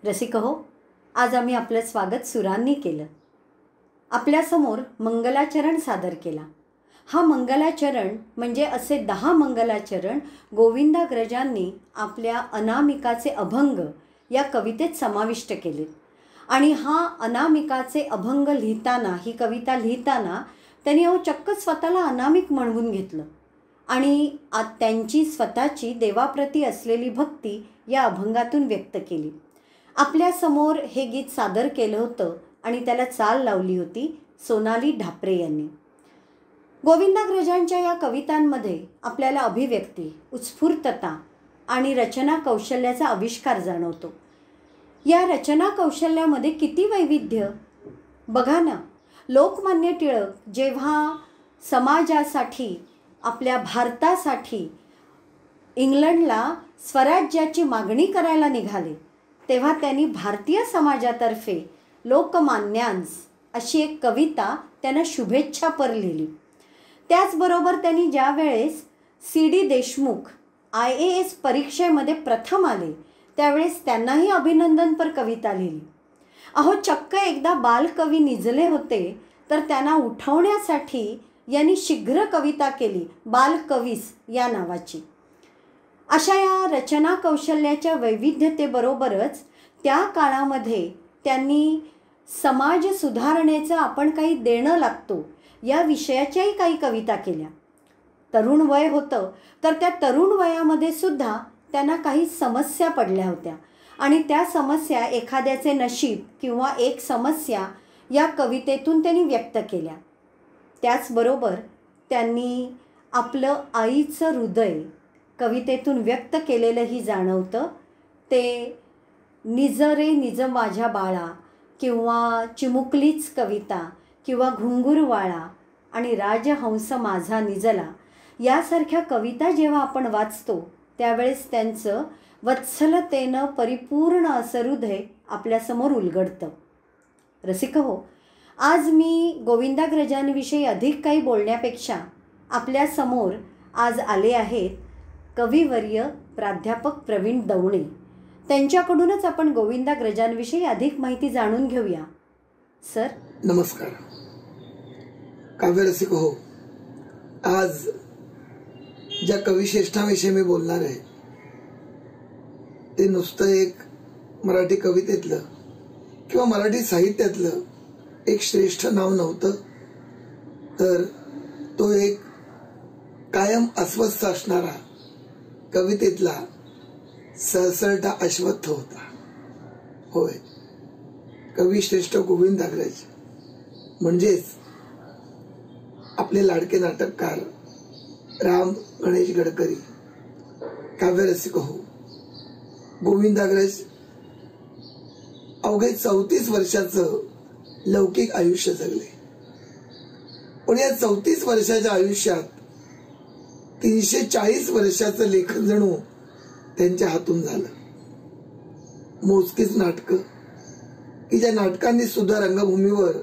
रसिक हो, आज आम्ही आपलं स्वागत सुरांनी केलं. आपल्यासमोर मंगलाचरण सादर केला. हा मंगलाचरण म्हणजे असे 10 मंगलाचरण गोविंदाग्रजांनी आपल्या अनामिकाचे अभंग या कवितेत समाविष्ट केले. आणि हा अनामिकाचे अभंग लिहिताना, ही कविता लिहिताना त्यांनी चक्क स्वतःला अनामिक म्हणवून घेतलं आणि त्यांची स्वतःची देवाप्रती असलेली भक्ती या अभंगातून व्यक्त केली. आपल्यासमोर हे गीत सादर केलं होतं आणि त्याला चाल लावली होती सोनाली ढापरे यांनी. गोविंदाग्रजांच्या या कवितांमध्ये आपल्याला अभिव्यक्ती, उत्स्फूर्तता आणि रचना कौशल्याचा आविष्कार जाणवतो. या रचना कौशल्यामध्ये किती वैविध्य! बघा ना, लोकमान्य टिळक जेव्हा समाजासाठी, आपल्या भारतासाठी इंग्लंडला स्वराज्याची मागणी करायला निघाले, तेव्हा त्यांनी भारतीय समाजातर्फे लोकमान्यांस अशी एक कविता त्यांना शुभेच्छापर लिहिली. त्याचबरोबर त्यांनी ज्या वेळेस CD देशमुख IAS परीक्षेमध्ये प्रथम आले त्यावेळेस त्यांनाही अभिनंदनपर कविता लिहिली. चक्क एकदा बालकवी निजले होते तर त्यांना उठवण्यासाठी यांनी शीघ्र कविता केली, बालकवीस या नावाची. अशा या रचना कौशल्याच्या वैविध्यतेबरोबरच त्या काळामध्ये त्यांनी समाज सुधारणेचं आपण काही देणं लागतो या विषयाच्याही काही कविता केल्या. तरुण वय होतं तर त्या तरुण वयामध्ये सुद्धा त्यांना काही समस्या पडल्या होत्या आणि त्या समस्या, एखाद्याचे नशीब किंवा एक समस्या या कवितेतून त्यांनी व्यक्त केल्या. त्याचबरोबर त्यांनी आपलं आईचं हृदय कवितेतून व्यक्त केलेलंही जाणवतं. ते निज रे निज माझ्या बाळा किंवा चिमुकलीच कविता किंवा घुंगुरवाळा आणि राजहंस माझा निजला यासारख्या कविता जेव्हा आपण वाचतो त्यावेळेस त्यांचं वत्सलतेनं परिपूर्ण असं हृदय आपल्यासमोर उलगडतं. रसिक हो, आज मी गोविंदाग्रजांविषयी अधिक काही बोलण्यापेक्षा आपल्यासमोर आज आले आहेत कविवर्य प्राध्यापक प्रवीण दवणे. त्यांच्याकडूनच आपण गोविंदाग्रजांविषयी अधिक माहिती जाणून घेऊया. सर नमस्कार. काव्यरसिक हो, आज ज्या कविश्रेष्ठाविषयी मी बोलणार आहे ते नुसतं एक मराठी कवितेतलं किंवा मराठी साहित्यातलं एक श्रेष्ठ नाव नव्हतं, तर तो एक कायम अस्वस्थ असणारा कवितेतला सहसरटा अश्वत्थ होता. होय, कविश्रेष्ठ गोविंदाग्रज म्हणजेच आपले लाडके नाटककार राम गणेश गडकरी. काव्यरसिक हो, गोविंदाग्रज अवघे 34 वर्षाचं लौकिक आयुष्य जगले. पण या 34 वर्षाच्या आयुष्यात 340 वर्षाचं लेखन जणू त्यांच्या हातून झालं. मोजकीच नाटकं की ज्या नाटकांनी सुद्धा रंगभूमीवर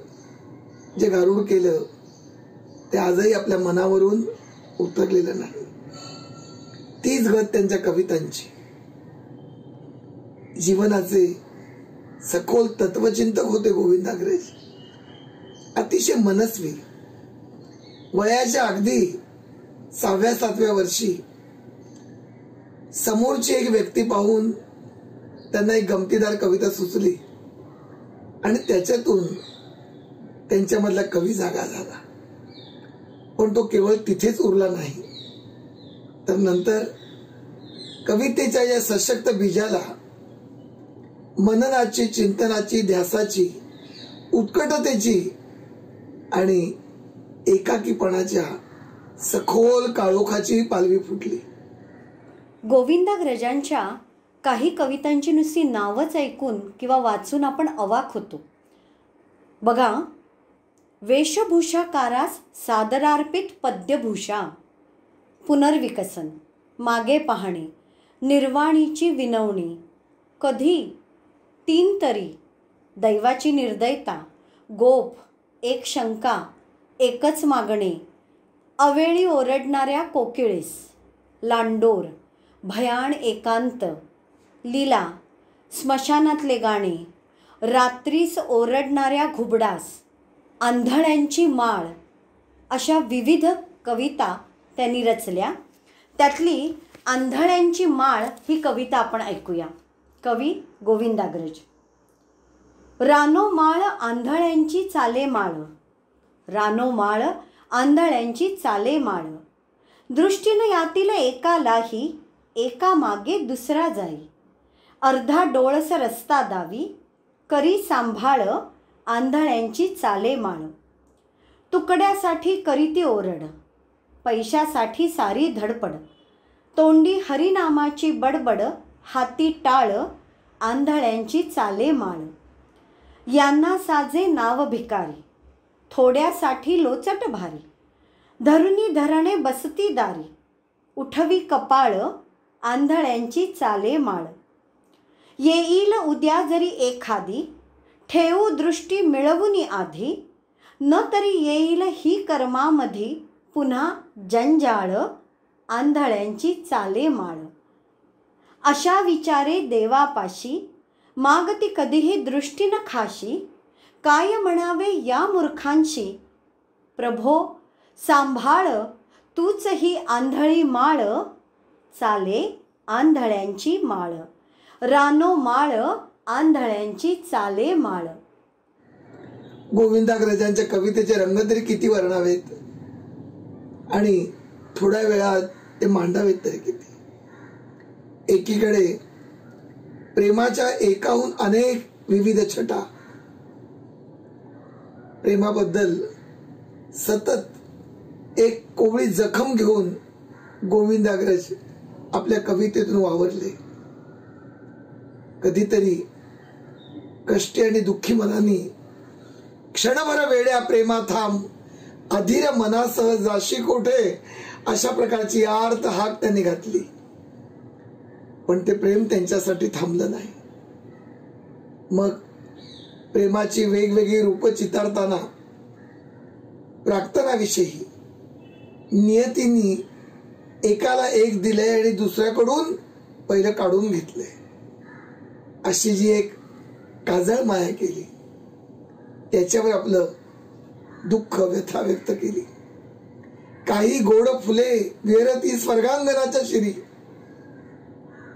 जे गारुड केलं ते आजही आपल्या मनावरून उतरलेलं नाही. तीच गत त्यांच्या कवितांची. जीवनाचे सखोल तत्वचिंतक होते गोविंदाग्रज. अतिशय मनस्वी. वयाच्या अगदी 6व्या-7व्या वर्षी समोरची एक व्यक्ती पाहून त्यांना एक गमतीदार कविता सुचली आणि त्याच्यातून त्यांच्यामधला कवी जागा झाला. पण तो केवळ तिथेच उरला नाही, तर नंतर कवितेच्या या सशक्त बीजाला मननाची, चिंतनाची, ध्यासाची, उत्कटतेची आणि एकाकीपणाच्या सखोल काळोखाची पालवी फुटली. गोविंदाग्रजांच्या काही कवितांची नुसती नावच ऐकून किंवा वाचून आपण अवाक होतो. बघा, वेशभूषाकारास सादरार्पित पद्यभूषा, पुनर्विकसन, मागे पाहणे, निर्वाणीची विनवणी, कधी, 3 तरी, दैवाची निर्दयता, गोप, एक शंका, एकच मागणे, अवेळी ओरडणाऱ्या कोकिळेस, लांडोर, भयाण एकांत, लीला, स्मशानातले गाणे, रात्रीस ओरडणाऱ्या घुबडास, आंधळ्यांची माळ अशा विविध कविता त्यांनी रचल्या. त्यातली आंधळ्यांची माळ ही कविता आपण ऐकूया. कवी गोविंदाग्रज. रानो माळ आंधळ्यांची चाले माळ, रानो माळ आंधळ्यांची चाले माळ, दृष्टीनं यातील एकालाही एका मागे दुसरा जाई, अर्धा डोळस रस्ता दावी, करी सांभाळ आंधळ्यांची चाले माळ. तुकड्यासाठी करीती ओरड, पैशासाठी सारी धडपड, तोंडी हरिनामाची बडबड, हाती टाळ आंधळ्यांची चाले माळ. यांना साजे नाव भिकारी, थोड्यासाठी लोचट भारी, धरुनी धरणे बसती दारी, उठवी कपाळ आंधळ्यांची चाले माळ. येईल उद्या जरी एखादी, ठेवू दृष्टी मिळवूनी आधी, न तरी येईल ही कर्मामधी, पुन्हा जंजाळ आंधळ्यांची चाले माळ. अशा विचारे देवापाशी, मागती कधीही दृष्टी न खाशी, काय म्हणावे या मूर्खांशी, प्रभो सांभाळ तूच ही आंधळी माळ, चाले आंधळ्यांची माळ. रानो माळ आंधळ्यांची चाले माळ. गोविंदाग्रजांच्या कवितेचे रंग तरी किती वर्णावेत आणि थोड्या वेळात ते मांडावेत तरी किती. एकीकडे प्रेमाच्या एकाहून अनेक विविध छटा, प्रेमाबद्दल सतत एक कोवळी जखम घेऊन गोविंदाग्रज आपल्या कवितेतून वावरले. कधीतरी कष्टी आणि दुःखी मनाने क्षणभर वेड्या प्रेमा थांब, अधीर मनासह जाशी कोठे, अशा प्रकारची आर्त हाक त्यांनी घातली. पण ते प्रेम त्यांच्यासाठी थांबलं नाही. मग प्रेमाची वेगवेगळी रूप चितारताना प्राक्तनाविषयी नियतीने एकाला एक दिले आणि दुसऱ्याकडून पहिलं काढून घेतले, अशी जी एक काजळ माया केली, त्याच्यावर आपलं दुःख व्यथा व्यक्त केली. काही गोड फुले विहरती स्वर्गांगणाच्या शिरी,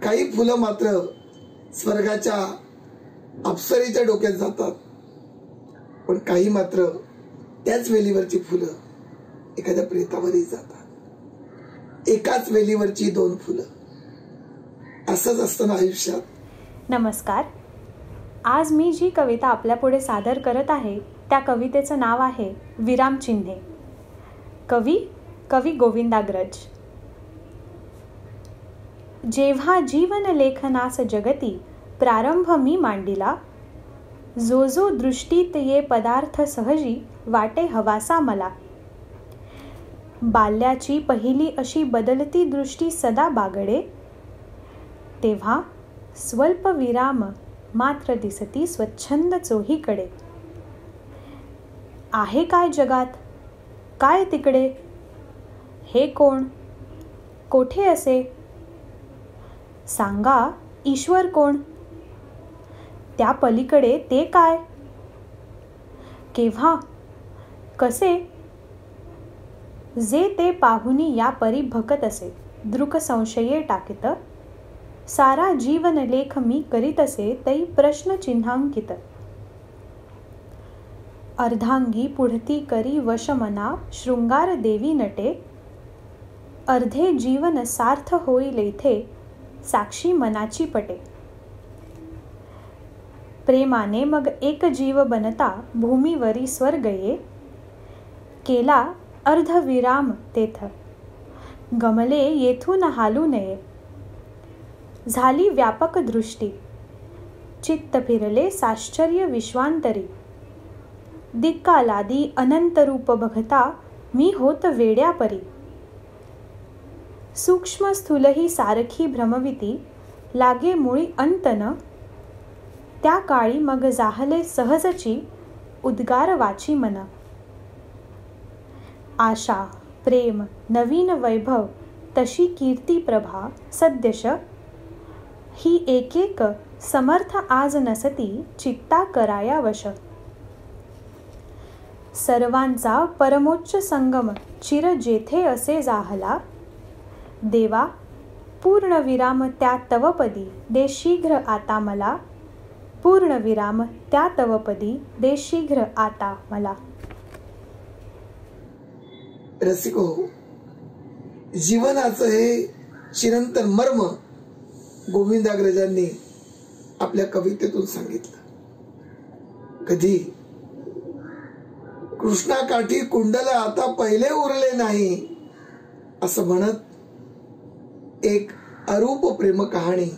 काही फुलं मात्र स्वर्गाच्या अप्सरेच्या डोक्यात जातात, पण काही मात्र त्याच वेलीवरची फुलं एखाद्या प्रेतावरही जातात. एकाच वेलीवरची दोन फुलं, असंच असतं ना आयुष्यात. नमस्कार. आज मी जी कविता आपल्यापुढे सादर करत आहे त्या कवितेचं नाव आहे विरामचिन्हे. कवी गोविंदाग्रज. जेव्हा जीवन लेखनास जगती प्रारंभ मी मांडिला, जो जो दृष्टीत ये पदार्थ सहजी वाटे हवासा मला. बाल्याची पहिली अशी बदलती दृष्टी सदा बागडे, तेव्हा स्वल्प विराम मात्र दिसती स्वच्छंद चोहीकडे. आहे काय जगात, काय तिकडे, हे कोण, कोठे असे, सांगा ईश्वर कोण, त्या पलीकडे ते काय, केव्हा, कसे, जे ते पाहुनी या परी भकत असे. दृक संशये टाकित सारा जीवन लेख मी करीत असे, तै प्रश्न चिन्हांकित. अर्धांगी पुढती करी वशमना शृंगार देवी नटे, अर्धे जीवन सार्थ होईल इथे साक्षी मनाची पटे. प्रेमाने मग एक जीव बनता भूमीवरी स्वर्ग ये, केला अर्धविराम तेथ गमले येथून हालू नये. झाली व्यापक दृष्टी चित्त फिरले साश्चर्य विश्वांतरी, दिक्कालादी अनंत रूप बघता मी होत वेड्या परी. सूक्ष्म स्थूलही सारखी भ्रमविती लागे मुळी अंतन, त्या काळी मग जाहले सहजची उद्गार वाची मन. आशा प्रेम नवीन वैभव तशी कीर्ती प्रभा सद्यश, ही एक एक समर्थ आज नसती चित्ता कराया वश. सर्वांचा परमोच्च संगम चिर जेथे असे जाहला. देवा पूर्णविराम त्या तवपदी दे शीघ्र आता मला. पूर्णविराम त्या तवपदी दे शीघ्र आता मला. रसिको, जीवनाचं हे चिरंतन मर्म गोविंदाग्रजांनी आपल्या कवितेतून सांगितलं. कधी कृष्णाकाठी कुंडल आता पहिले उरले नाही असं म्हणत एक अरूप प्रेम कहाणी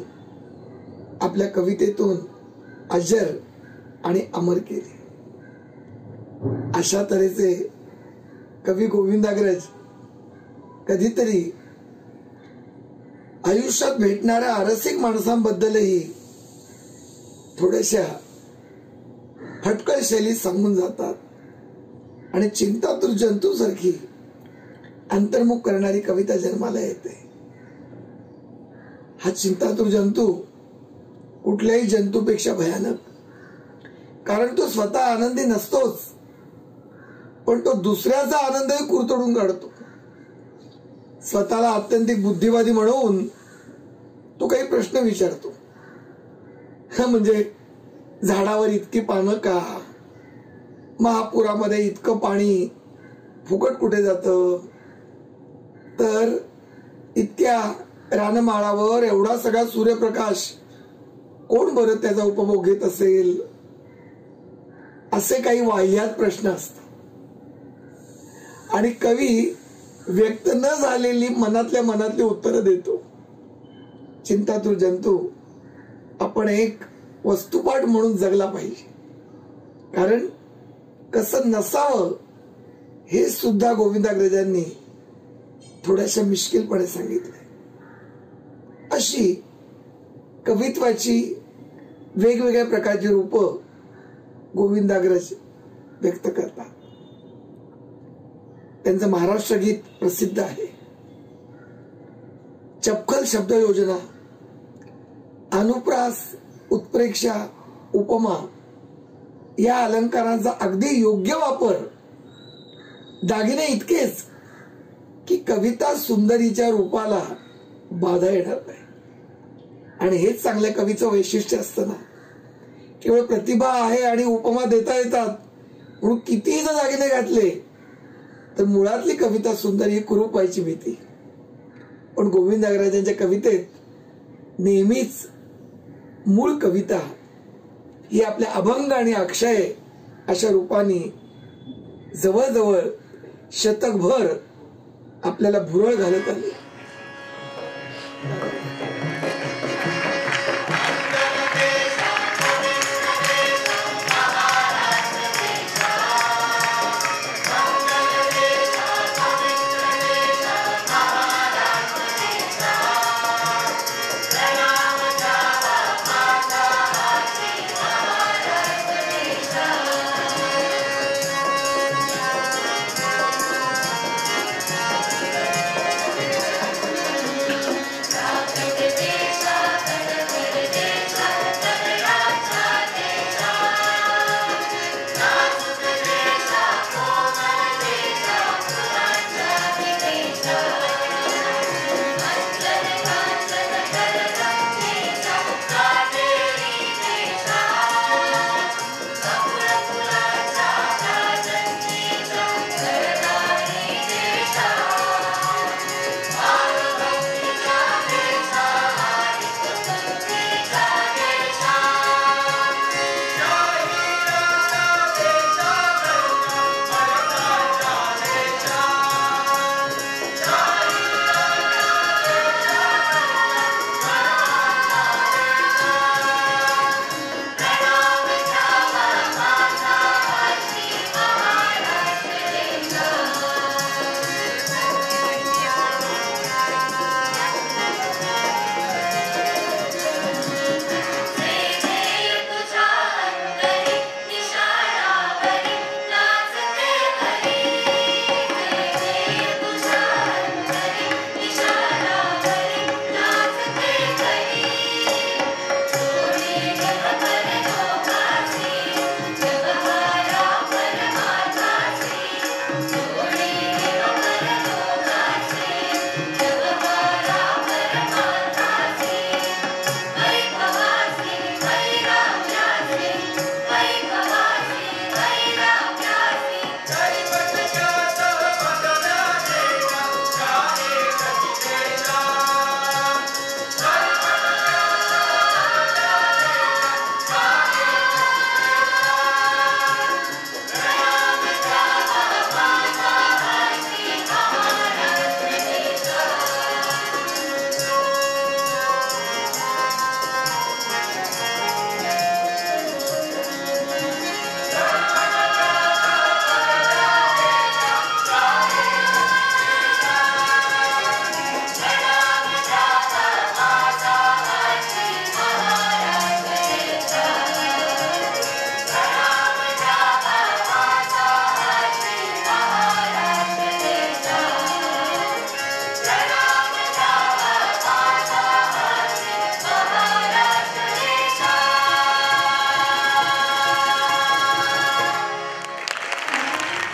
आपल्या कवितेतून अजर आणि अमर केली. अशा तऱ्हेचे कवी गोविंदाग्रज कधीतरी आयुष्यात भेटणाऱ्या अरसिक माणसांबद्दलही थोड्याशा फटकळ शैलीत सांगून जातात आणि चिंतातुर जंतू सारखी अंतर्मुख करणारी कविता जन्माला येते. हा चिंतातुर जंतू कुठल्याही जंतूपेक्षा भयानक, कारण तो स्वतः आनंदी नसतोच, पण तो दुसऱ्याचा आनंदही कुरतडून काढतो. स्वतःला अत्यंतिक बुद्धिवादी म्हणून तो काही प्रश्न विचारतो. म्हणजे झाडावर इतकी पानं का, महापुरामध्ये इतकं पाणी फुकट कुठे जातं, तर इतक्या रानमाळावर एवढा सगळा सूर्यप्रकाश कोण बरं त्याचा उपभोग घेत असेल, असे काही वाह्यात प्रश्न असतात. आणि कवी व्यक्त न झालेली मनातली उत्तरं देतो. चिंतातुर जंतू आपण एक वस्तुपाठ म्हणून जगला पाहिजे, कारण कसं नसावं हे सुद्धा गोविंदाग्रजांनी थोड्याशा मिश्किलपणे सांगितलंय. अशी कवित्वाची वेगवेगळ्या प्रकारची रूपं गोविंदाग्रज व्यक्त करतात. त्यांचं महाराष्ट्र गीत प्रसिद्ध आहे. चपखल शब्द योजना, अनुप्रास, उत्प्रेक्षा, उपमा या अलंकारांचा अगदी योग्य वापर, दागिने इतकेच की कविता सुंदरीच्या रूपाला बाधा येणार नाही. आणि हेच चांगल्या कवीचं वैशिष्ट्य असतं ना. केवळ प्रतिभा आहे आणि उपमा देता येतात म्हणून कितीही जर दागिने घातले तर मुळातली कविता सुंदर ही कुरूप व्हायची भीती. पण गोविंदाग्रजांच्या कवितेत नेहमीच मूळ कविता ही आपल्या अभंग आणि अक्षय अशा रूपाने जवळजवळ शतकभर आपल्याला भुरळ घालत आली.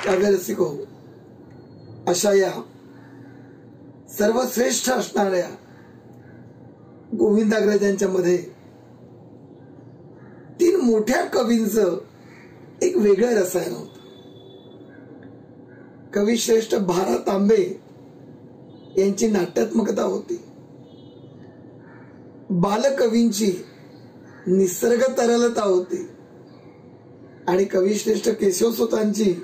काव्यरसिक हो, अशा या सर्वश्रेष्ठ असणाऱ्या गोविंदाग्रजांच्या मध्ये 3 मोठ्या कवींचं एक वेगळं रसायन होतं. कविश्रेष्ठ भा. तांबे यांची नाट्यात्मकता होती. बालकवींची निसर्ग तरलता होती आणि कविश्रेष्ठ केशवसुतांची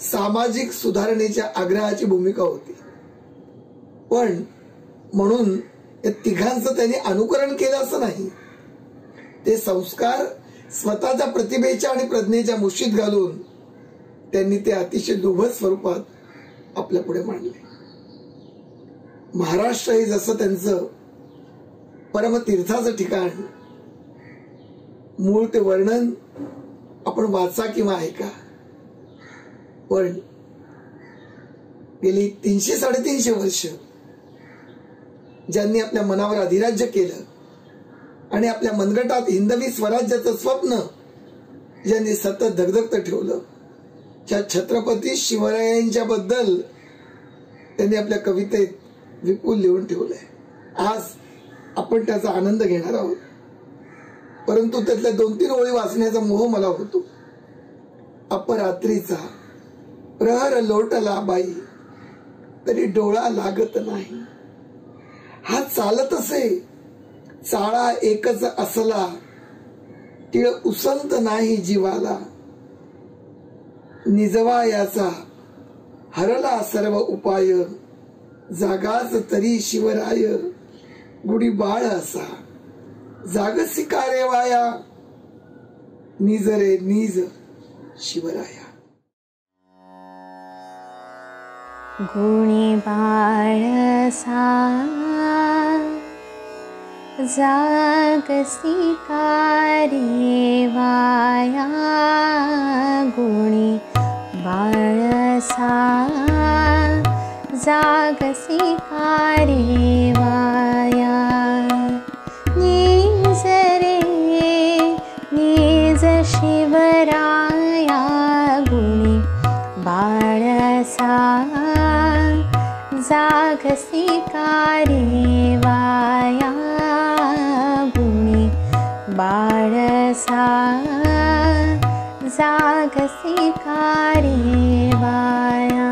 सामाजिक सुधारणेच्या आग्रहाची भूमिका होती. पण म्हणून या तिघांचं त्यांनी अनुकरण केलं असं नाही. ते संस्कार स्वतःच्या प्रतिभेच्या आणि प्रज्ञेच्या मुशीत घालून त्यांनी ते अतिशय दुर्बळ स्वरूपात आपल्या पुढे मांडले. महाराष्ट्र हे जसं त्यांचं परमतीर्थाचं ठिकाण, मूळ ते वर्णन आपण वाचा किंवा ऐका, पण गेली 300-350 वर्ष ज्यांनी आपल्या मनावर अधिराज्य केलं आणि आपल्या मनगटात हिंदवी स्वराज्याचं स्वप्न ज्यांनी सतत धगधगत ठेवलं, त्या छत्रपती शिवरायांच्या बद्दल त्यांनी आपल्या कवितेत विपुल लिहून ठेवलंय. आज आपण त्याचा आनंद घेणार आहोत. परंतु त्यातल्या 2-3 ओळी वाचण्याचा मोह मला होतो. अपरात्रीचा प्रहर लोटला बाई, तरी डोळा लागत नाही. हा चालत असे चाळा एकच असला, टिळ उसंत नाही जीवाला. निजवा याचा हरला सर्व उपाय, जागाच तरी शिवराय गुढी बाळ असा. जागसी का रे वाया, निज रे निज शिवराया. गुणी बाळसा जागसी का रे वाया, गुणी बाळसा जागसी का रे वाया. निज रे निज शिवराया, गुणी बाळसा जागसी का रे वाया, गुणी बाळसा जागसी का रे वाया.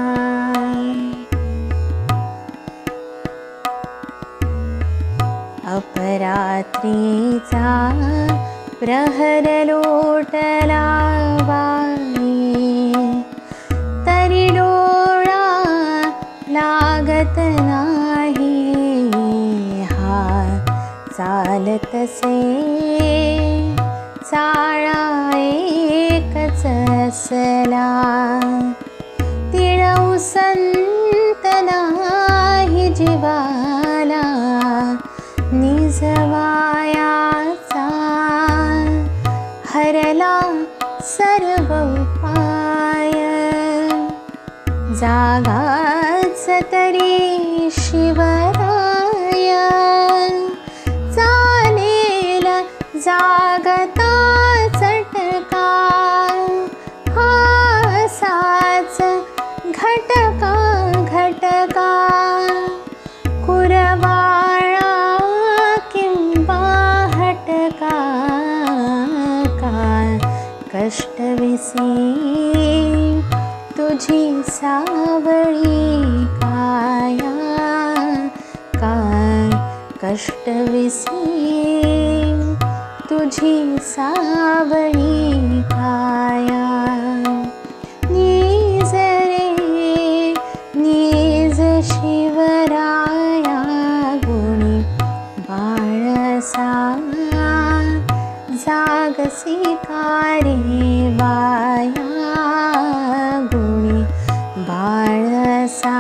अपरात्रीचा प्रहर लोटला बाई, तरी डोळा लागत नाही. हा चालत से चाळा एकच असला, तिळ उसंत नाही जीवाला. निजवायाचा हरला सर्व उपाय, जागाच तरी शिवराय. चालेल जागता चटका, हा साच घटका घटका. कुरवाळा किंवा हटका, का कष्ट विसी तुझी सावळी काया. का कष्ट विसी तुझी सावळी काया. निज रे निज शिवराया, गुणी बाळसा जागसी का रे वाया, गुणी बाळसा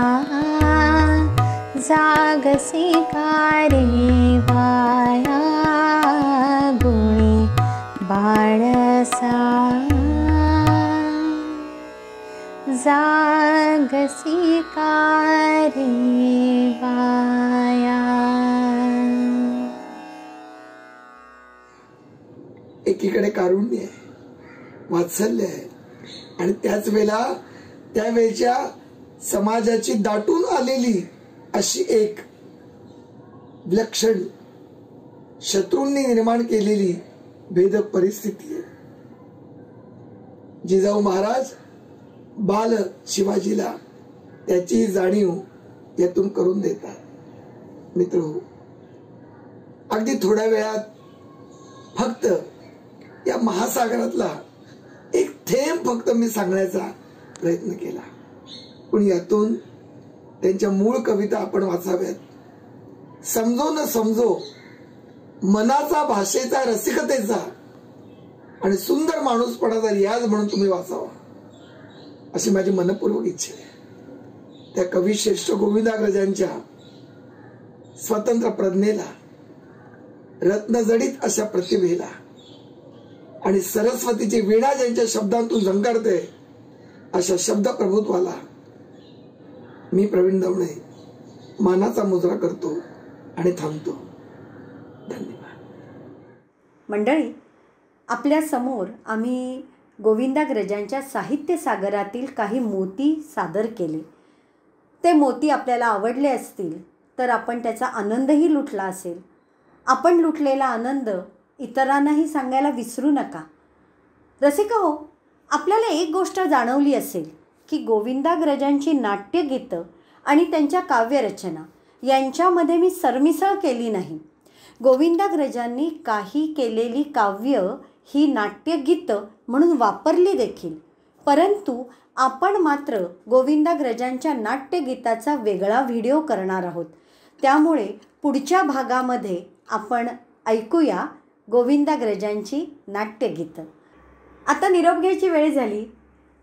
जागसी का रे वाया, गुणी बाळसा जागसी का रे वाया. एकीकडे कारुण्य आहे, वात्सल्य आहे आणि त्याच वेळेला त्यावेळच्या समाजाची दाटून आलेली अशी एक विलक्षण शत्रूंनी निर्माण केलेली भेदक परिस्थिती आहे. जिजाऊ महाराज बाल शिवाजीला त्याची जाणीव यातून करून देतात. मित्रहो, अगदी थोड्या वेळात फक्त या महासागरातला एक थेंब फक्त मी सांगण्याचा प्रयत्न केला, पण यातून त्यांच्या मूळ कविता आपण वाचाव्यात. समजो न समजो, मनाचा, भाषेचा, रसिकतेचा आणि सुंदर माणूसपणाचा रियाज म्हणून तुम्ही वाचावा, अशी माझी मनपूर्वक इच्छा आहे. त्या कविश्रेष्ठ गोविंदाग्रजांच्या स्वतंत्र प्रज्ञेला, रत्नजडित अशा प्रतिभेला आणि सरस्वतीची वीणा ज्यांच्या शब्दांतून झंकारते अशा शब्द प्रभुत्वाला मी प्रवीण दवणे मानाचा मुजरा करतो आणि थांबतो. धन्यवाद. मंडळी, आपल्या समोर आम्ही गोविंदाग्रजांच्या साहित्य सागरातील काही मोती सादर केले. ते मोती आपल्याला आवडले असतील तर आपण त्याचा आनंदही लुटला असेल. आपण लुटलेला आनंद इतरांनाही सांगायला विसरू नका. रसिको, आपल्याला एक गोष्ट जाणवली असेल की गोविंदाग्रजांची नाट्यगीतं आणि त्यांच्या काव्यरचना यांच्यामध्ये मी सरमिसळ केली नाही. गोविंदाग्रजांनी काही केलेली काव्य ही नाट्यगीतं म्हणून वापरली देखील, परंतु आपण मात्र गोविंदाग्रजांच्या नाट्यगीताचा वेगळा व्हिडिओ करणार आहोत. त्यामुळे पुढच्या भागामध्ये आपण ऐकूया गोविंदाग्रजांची नाट्यगीतं. आता निरोप घ्यायची वेळ झाली.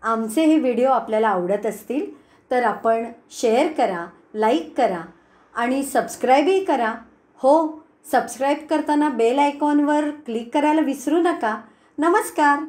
आमचे हे व्हिडिओ आपल्याला आवडत असतील तर आपण शेअर करा, लाईक करा आणि सबस्क्राईबही करा. हो, सबस्क्राईब करताना बेल आयकॉनवर क्लिक करायला विसरू नका. नमस्कार.